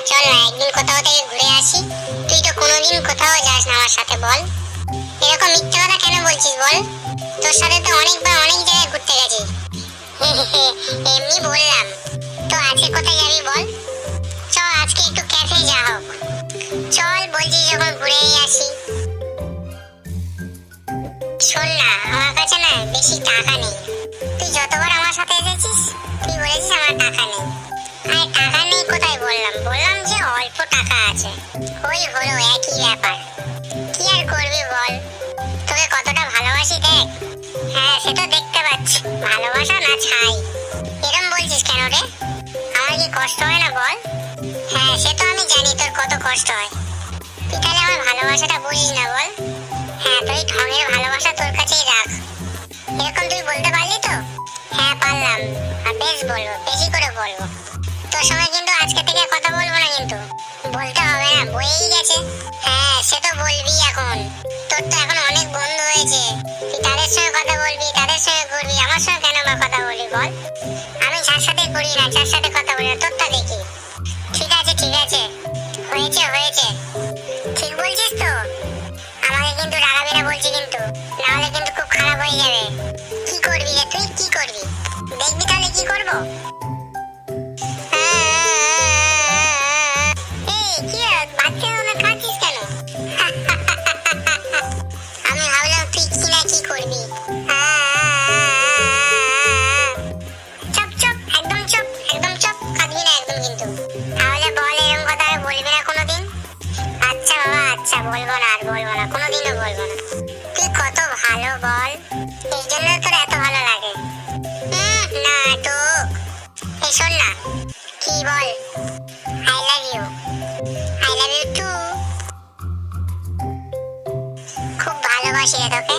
চল না একদিন কোথাও থেকে ঘুরে আসি। তুই তো কোনোদিন কোথাও যাস না আমার সাথে, বল এরকম মিথ্যা কথা কেন বলছিস বল? তোর সাথে তো অনেকবার অনেক জায়গায় ঘুরতে গেছি। এমনি বললাম। তো আজকে কোথায় যাবি বল? চল আজকে একটু ক্যাফে যা হোক। চল বলছি যখন ঘুরেই আসি। শোন না, আমার কাছে না বেশি টাকা নেই। তুই যতবার আমার সাথে এসেছিস তুই বলেছিস আমার টাকা নেই। আরে টাকা নেই কোথায় বললাম, বললাম যে অল্প টাকা আছে। ওই হলো একই ব্যাপার। কি আর করবি বল, তোকে কতটা ভালোবাসি দেখ। হ্যাঁ সে তো দেখতে পাচ্ছি, ভালোবাসা না ছাই। এরম বলছিস কেন রে? আমার কি কষ্ট হয় না বল? হ্যাঁ সে তো আমি জানি তোর কত কষ্ট হয়। তুই তাহলে আমার ভালোবাসাটা বুঝিস না বল? হ্যাঁ তুই ঢঙের ভালোবাসা তোর কাছেই রাখ। এরকম তুই বলতে পারলি তো? হ্যাঁ পারলাম, আর বেশ বলবো, বেশি করে বলবো। তোর সঙ্গে কিন্তু আজকে থেকে কথা বলবো না কিন্তু। বলতে হবে না, বয়েই গেছে। হ্যাঁ সে তো বলবি এখন, তোর তো এখন অনেক বন্ধু হয়েছে। তুই তাদের সঙ্গে কথা বলবি, তাদের সঙ্গে ঘুরবি, আমার সঙ্গে কেন বা কথা বলবি বল? আমি যার সাথে ঘুরি না, যার সাথে কথা বলি না, তোরটা দেখি। ঠিক আছে ঠিক আছে, হয়েছে হয়েছে, ঠিক বলছিস তো? আমাকে কিন্তু রাগাবি না বলছি কিন্তু, নাহলে কিন্তু খুব খারাপ হয়ে যাবে। কি করবি রে তুই, কি করবি? দেখবি তাহলে কি করবো। এই কি বাচ্চা না, কাঁদছিস কেন? আমি ভাবলাম তুই কি না কি করবি। চুপ চুপ, একদম চুপ, একদম চুপ, কাঁদবি না একদম কিন্তু। তাহলে বল এরকম কথা আর বলবি না কোনোদিন। আচ্ছা বাবা আচ্ছা, বলবো না আর বলবো না, কোনোদিনও বলবো না। তুই কত ভালো বল, এই জন্য তোর এত ভালো লাগে। নাটক। এই শোন না, কি বল? I love you, I love you too. খুব ভালোবাসি রে তোকে।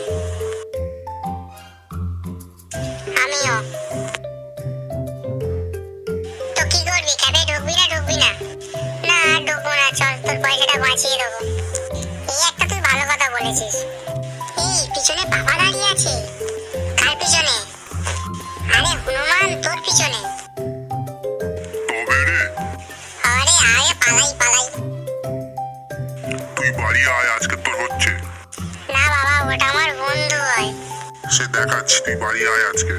আমিও। তো কি করবি, ক্যাবে ঢুকবি না ঢুকবি না? না ঢুকবো না, চল তোর পয়সাটা বাঁচিয়ে দেবো। এই একটা তুই ভালো কথা বলেছিস। এই পিছনে বাবা দাঁড়িয়ে আছে। কার পিছনে? আরে হনুমান তোর পিছনে। তবে রে, আরে আরে পালাই পালাই। তুই বাড়ি আয়, আজকে তোর হচ্ছে। না বাবা, ওটা আমার বন্ধু হয়। সে দেখাচ্ছি, তুই বাড়ি আয় আজকে।